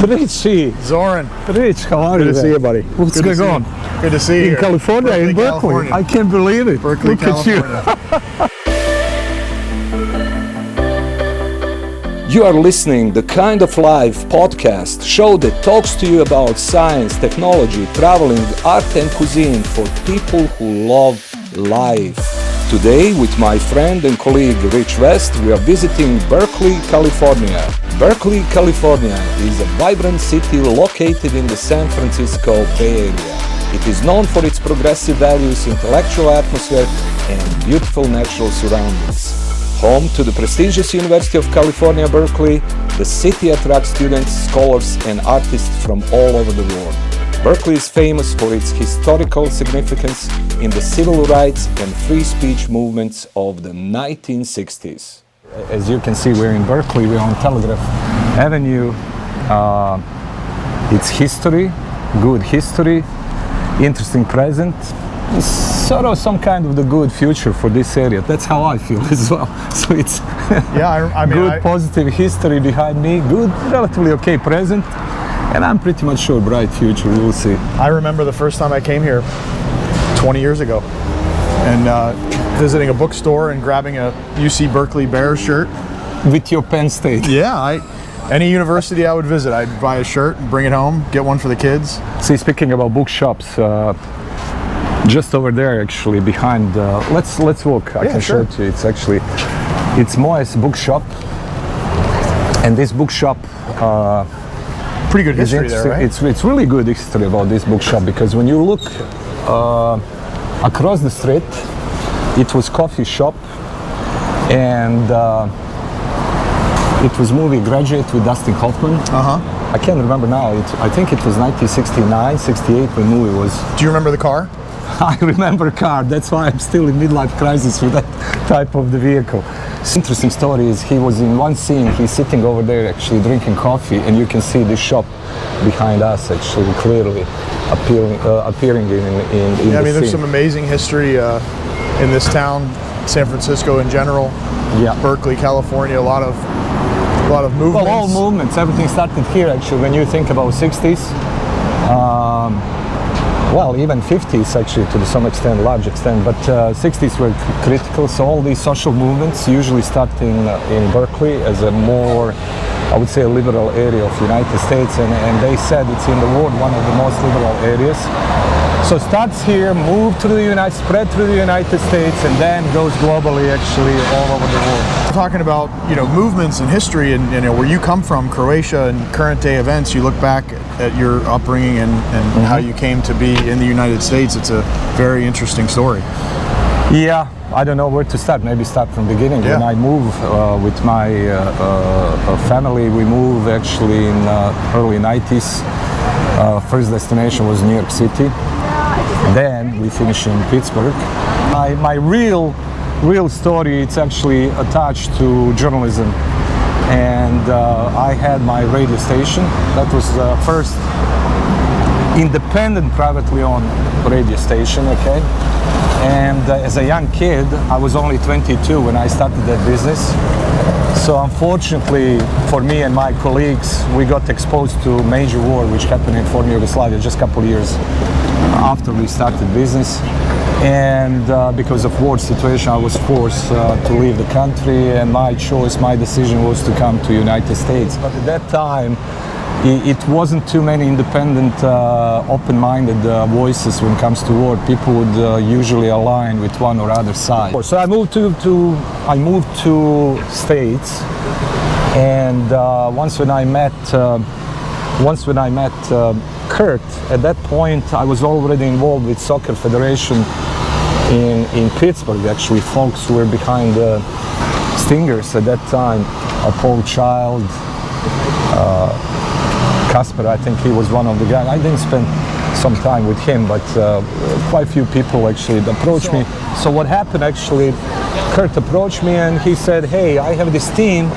Richie. Zoran. Rich, how are you? Good to see you, buddy. What's going on? Good to see you. In California, in Berkeley. California. I can't believe it. Berkeley, Look California. at you. You are listening the Kind of Life podcast, show that talks to you about science, technology, traveling, art and cuisine for people who love life. Today, with my friend and colleague Rich West, we are visiting Berkeley, California. Berkeley, California is a vibrant city located in the San Francisco Bay Area. It is known for its progressive values, intellectual atmosphere, and beautiful natural surroundings. Home to the prestigious University of California, Berkeley, the city attracts students, scholars, and artists from all over the world. Berkeley is famous for its historical significance in the civil rights and free speech movements of the 1960s. As you can see, we're in Berkeley, we're on Telegraph Avenue. It's history, good history, interesting present, sort of some kind of the good future for this area. That's how I feel as well. So it's I mean, good, positive history behind me, good, relatively okay present. And I'm pretty much sure bright future, we'll see. I remember the first time I came here 20 years ago and visiting a bookstore and grabbing a UC Berkeley Bears shirt. With your Penn State. Yeah, any university I would visit, I'd buy a shirt and bring it home, get one for the kids. See, speaking about bookshops, just over there actually behind, let's walk, I can show it to you. It's Moe's bookshop. And this bookshop, pretty good history there, right? It's really good history about this bookshop because when you look across the street, it was coffee shop and it was movie Graduate with Dustin Hoffman. I can't remember now. I think it was 1969, 68 when the movie was. Do you remember the car? I remember car. That's why I'm still in midlife crisis with that type of the vehicle. Interesting story is he was in one scene, he's sitting over there actually drinking coffee and you can see this shop behind us actually clearly appearing in Yeah, I mean the there's scene. some amazing history in this town, San Francisco in general, Yeah. Berkeley, California, a lot of movements. Well, all movements, everything started here actually when you think about 60s. Well, even 50s actually to some extent, large extent, but 60s were critical. So all these social movements usually start in Berkeley as a more, I would say, a liberal area of the United States, and they said it's in the world one of the most liberal areas. So it starts here, spread through the United States, and then goes globally actually all over the world. Talking about movements and history and where you come from, Croatia, and current day events, you look back at your upbringing and how you came to be in the United States. It's a very interesting story. Yeah, I don't know where to start. Maybe start from the beginning. Yeah. When I moved with my family, we moved actually in early 90s. First destination was New York City. Then we finished in Pittsburgh. My real story, it's actually attached to journalism. And I had my radio station. That was the first independent, privately owned radio station, okay? And as a young kid, I was only 22 when I started that business. So unfortunately for me and my colleagues, we got exposed to a major war which happened in former Yugoslavia just a couple of years after we started business. And because of war situation, I was forced to leave the country, and my decision was to come to United States. But at that time, it wasn't too many independent, open-minded voices when it comes to war. People would usually align with one or other side. So I moved to States, and once when I met Kurt, at that point I was already involved with Soccer Federation in Pittsburgh. Actually, folks who were behind the Stingers at that time, Paul Child, Casper, I think he was one of the guys. I didn't spend some time with him, but quite a few people actually approached me. So what happened actually, Kurt approached me and he said, hey, I have this team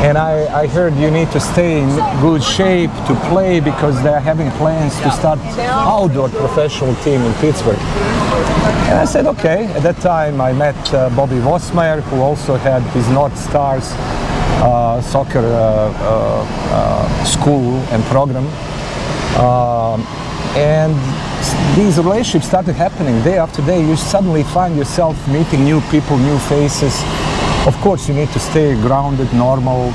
and I heard you need to stay in good shape to play because they're having plans to start outdoor professional team in Pittsburgh. And I said, okay. At that time I met Bobby Vosmeyer, who also had his North Stars soccer school and program. And these relationships started happening day after day. You suddenly find yourself meeting new people, new faces. Of course, you need to stay grounded, normal,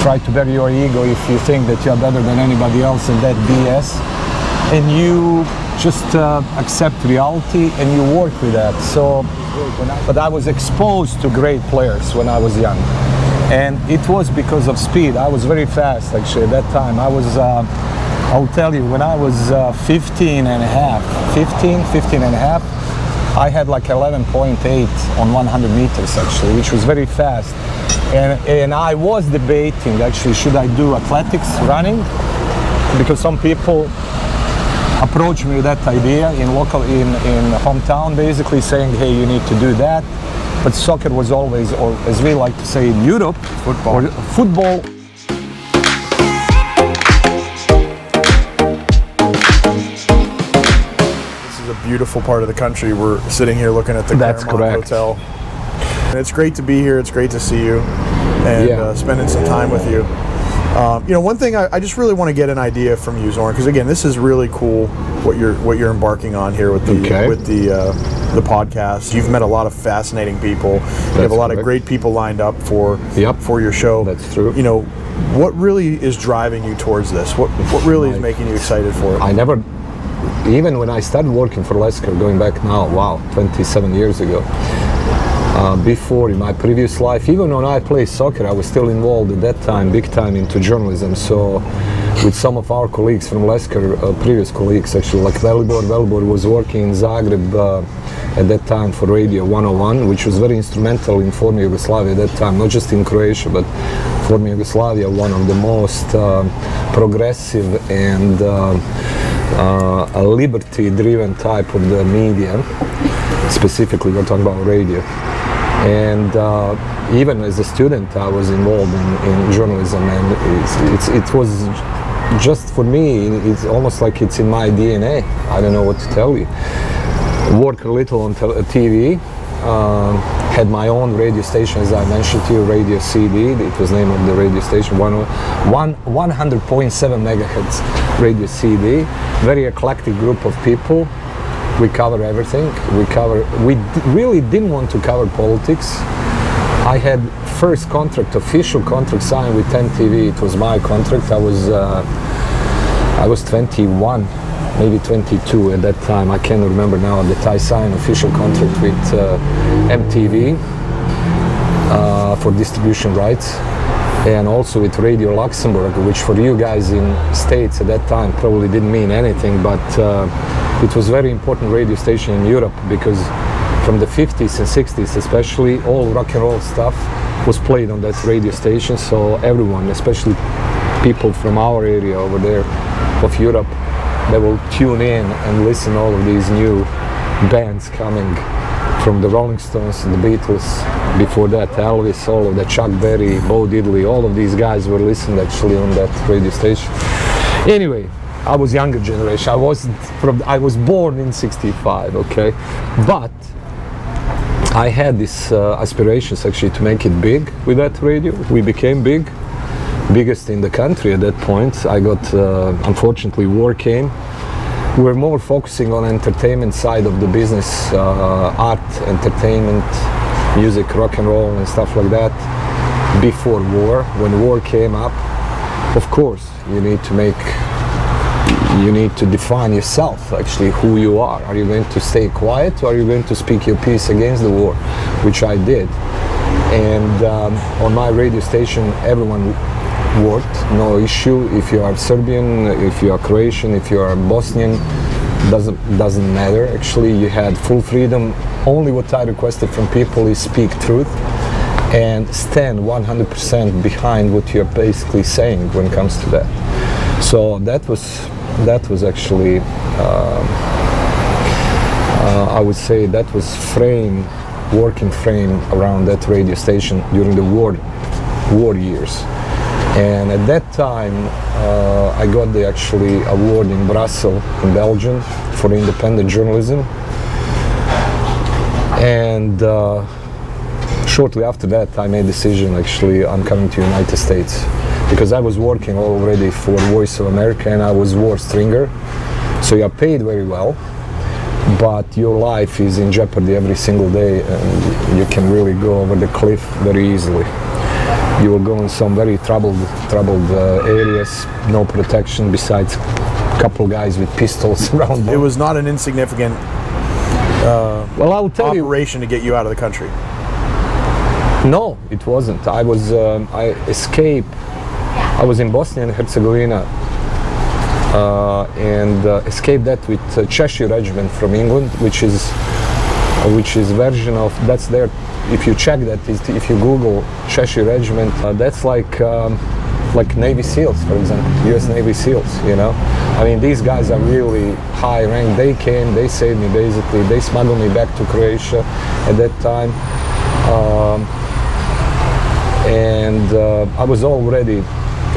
try to bury your ego if you think that you're better than anybody else, and that BS. And you just accept reality and you work with that. So, but I was exposed to great players when I was young. And it was because of speed. I was very fast actually at that time. I was, I'll tell you, when I was 15 and a half, I had like 11.8 on 100 meters actually, which was very fast. And I was debating actually, should I do athletics, running? Because some people approached me with that idea in hometown, basically saying, hey, you need to do that. But soccer was always, or as we like to say in Europe, football. This is a beautiful part of the country. We're sitting here looking at the Claremont Hotel. And it's great to be here. It's great to see you and spending some time with you. You know, one thing I just really want to get an idea from you, Zoran, because again, this is really cool what you're embarking on here with the podcast. You've met a lot of fascinating people. You have a lot of great people lined up for your show. That's true. You know, what really is driving you towards this? What really is making you excited for it? I never, even when I started working for Lesker, going back now, 27 years ago. Before, in my previous life, even when I played soccer, I was still involved at that time, big time into journalism. So with some of our colleagues from Lesker, previous colleagues actually, like Velibor was working in Zagreb at that time for Radio 101, which was very instrumental in forming Yugoslavia at that time, not just in Croatia, but forming Yugoslavia, one of the most progressive and liberty-driven type of the media. Specifically, we're talking about radio. And even as a student, I was involved in journalism, and it was just for me, it's almost like it's in my DNA. I don't know what to tell you. Worked a little on TV, had my own radio station, as I mentioned to you, Radio CD. It was the name of the radio station, 100.7 megahertz Radio CD. Very eclectic group of people. We cover everything. We really didn't want to cover politics. I had first official contract signed with 10 TV. It was my contract. I was 21, maybe 22 at that time. I can't remember now that I signed official contract with MTV for distribution rights, and also with Radio Luxembourg, which for you guys in States at that time probably didn't mean anything, but it was a very important radio station in Europe, because from the 50s and 60s especially, all rock and roll stuff was played on that radio station. So everyone, especially people from our area over there of Europe, they will tune in and listen to all of these new bands coming from the Rolling Stones, the Beatles, before that Elvis, all of the Chuck Berry, Bo Diddley, all of these guys were listened actually on that radio station. Anyway, I was younger generation. I was born in '65, okay, but I had these aspirations actually to make it big with that radio. We became biggest in the country at that point. I got, unfortunately, war came. We were more focusing on entertainment side of the business, art, entertainment, music, rock and roll, and stuff like that. Before war, when war came up, of course, you need to define yourself, actually, who you are. Are you going to stay quiet, or are you going to speak your piece against the war? Which I did. And on my radio station, everyone worked, no issue. If you are Serbian, if you are Croatian, if you are Bosnian, doesn't matter. Actually, you had full freedom. Only what I requested from people is speak truth and stand 100% behind what you're basically saying when it comes to that. So that was actually, I would say that was working frame around that radio station during the war years. And at that time, I got the actually award in Brussels, in Belgium, for independent journalism. And shortly after that, I made a decision, actually, I'm coming to United States. Because I was working already for Voice of America and I was war stringer. So you're paid very well, but your life is in jeopardy every single day and you can really go over the cliff very easily. You will go in some very troubled areas, no protection besides a couple guys with pistols around them. It was not an insignificant well, I'll tell operation to get you out of the country. No, it wasn't. I escaped. I was in Bosnia and Herzegovina and escaped that with Cheshire Regiment from England, which is version of, that's there. If you check that, if you Google Cheshire Regiment, that's like Navy SEALs, for example, U.S. Navy SEALs, you know. I mean, these guys are really high ranked. They came, they saved me basically. They smuggled me back to Croatia at that time. I was already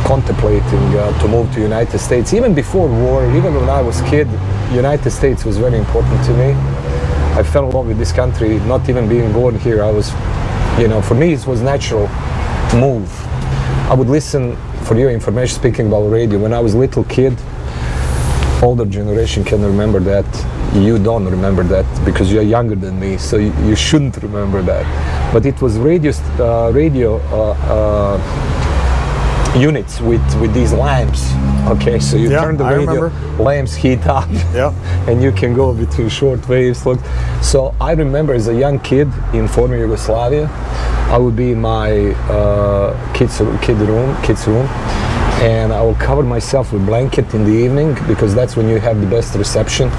contemplating to move to United States. Even before war, even when I was a kid, United States was very important to me. I fell in love with this country, not even being born here. I was, you know, for me it was natural move. I would listen, for your information, speaking about radio, when I was a little kid, older generation can remember that. You don't remember that because you're younger than me, so you shouldn't remember that. But it was radio units with these lamps. Okay, so you turn the radio, lamps heat up, and you can go between short waves. So I remember as a young kid in former Yugoslavia, I would be in my kids' room, and I will cover myself with blanket in the evening because that's when you have the best reception.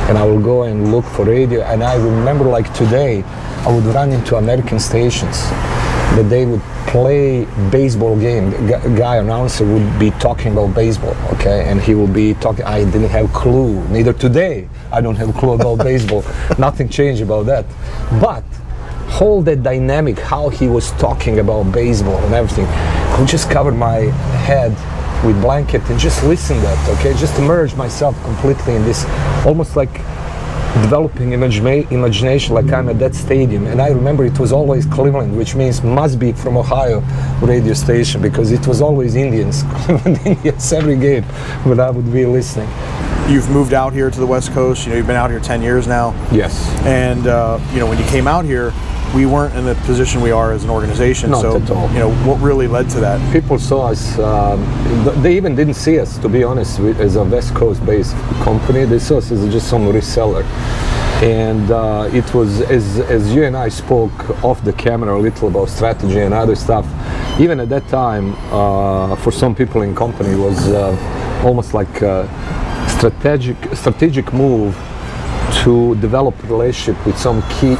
And I will go and look for radio. And I remember, like today, I would run into American stations that they would play baseball game. Guy announcer would be talking about baseball, okay, and he would be talking. I didn't have clue. Neither today I don't have a clue about baseball. Nothing changed about that. But whole that dynamic, how he was talking about baseball and everything, I would just cover my head with blanket and just listen to that, okay? Just immerse myself completely in this, almost like developing imagination, like I'm at that stadium. And I remember it was always Cleveland, which means must be from Ohio radio station, because it was always Indians, Cleveland Indians every game when I would be listening. You've moved out here to the West Coast, you know, you've been out here 10 years now. Yes. And, you know, when you came out here, we weren't in the position we are as an organization. Not at all. You know, what really led to that? People saw us, they even didn't see us, to be honest, as a West Coast based company. They saw us as just some reseller. And it was, as you and I spoke off the camera a little about strategy and other stuff, even at that time, for some people in company, was almost like a strategic move to develop relationship with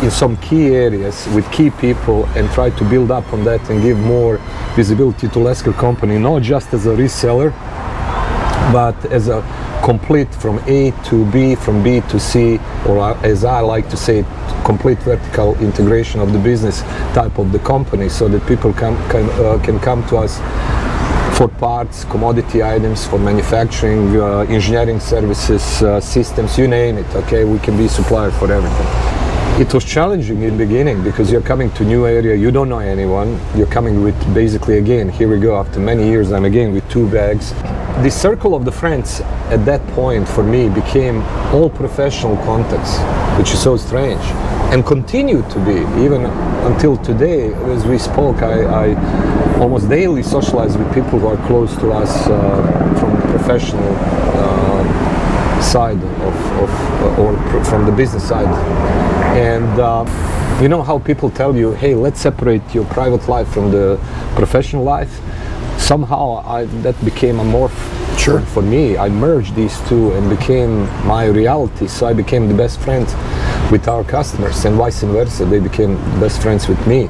in some key areas with key people and try to build up on that and give more visibility to Lesker company, not just as a reseller, but as a complete from A to B, from B to C, or as I like to say, complete vertical integration of the business type of the company, so that people can come to us for parts, commodity items, for manufacturing, engineering services, systems, you name it, okay? We can be supplier for everything. It was challenging in the beginning because you're coming to a new area, you don't know anyone, you're coming with basically, again, here we go, after many years, I'm again with 2 bags. The circle of the friends at that point for me became all professional contacts, which is so strange, and continued to be, even until today. As we spoke, I almost daily socialize with people who are close to us from the professional side or from the business side. And you know how people tell you, hey, let's separate your private life from the professional life? Somehow that became a morph. Sure. For me, I merged these two and became my reality. So I became the best friend with our customers, and vice versa, they became best friends with me.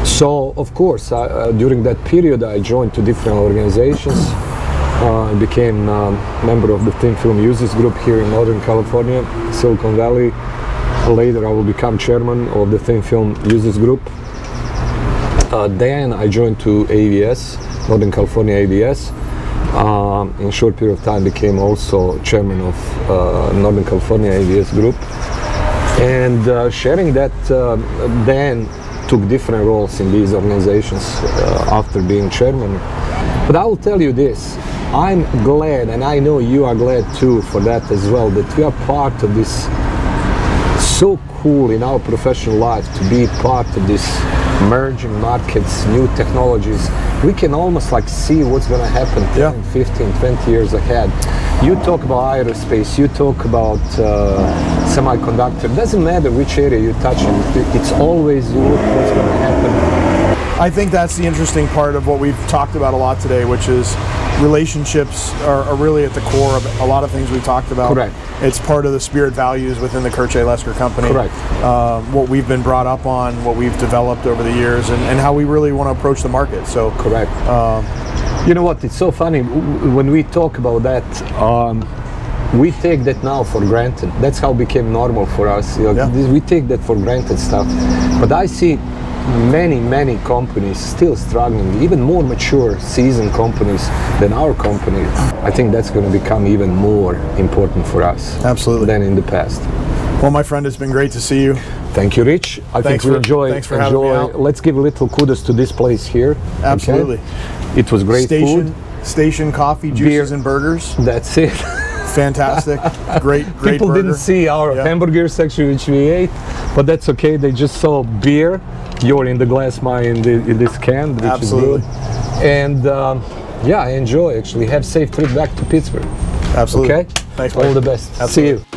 So of course, during that period, I joined 2 different organizations. I became a member of the Thin Film Users Group here in Northern California, Silicon Valley. Later, I will become chairman of the Thin Film Users Group. Then I joined to AVS, Northern California AVS. In a short period of time, became also chairman of Northern California AVS Group. And sharing that, then took different roles in these organizations after being chairman. But I will tell you this, I'm glad, and I know you are glad too for that as well, that we are part of this, so cool in our professional life to be part of this emerging markets, new technologies. We can almost like see what's going to happen 10, 15, 20 years ahead. You talk about aerospace, you talk about semiconductor. Doesn't matter which area you touch in, it's always you look what's going to happen. I think that's the interesting part of what we've talked about a lot today, which is relationships are really at the core of a lot of things we talked about. Correct. It's part of the spirit values within the Kirche-Lesker company. Correct. What we've been brought up on, what we've developed over the years, and how we really want to approach the market. So correct. You know what? It's so funny when we talk about that. We take that now for granted. That's how it became normal for us. You know, we take that for granted stuff. But I see many companies still struggling, even more mature, seasoned companies than our company. I think that's going to become even more important for us. Absolutely. Than in the past. Well, my friend, it's been great to see you. Thank you, Rich. Thanks for having me out. Let's give a little kudos to this place here. Absolutely. Okay? It was great food. Station coffee, juices, and burgers. That's it. Fantastic. Great People burger. didn't see our hamburger section which we ate, but that's okay. They just saw beer. You're in the glass, mine in this can, which Absolutely. is good. And yeah, I enjoy actually. Have safe trip back to Pittsburgh. Absolutely. Okay? Thanks, All Mike. the best. Absolutely. See you.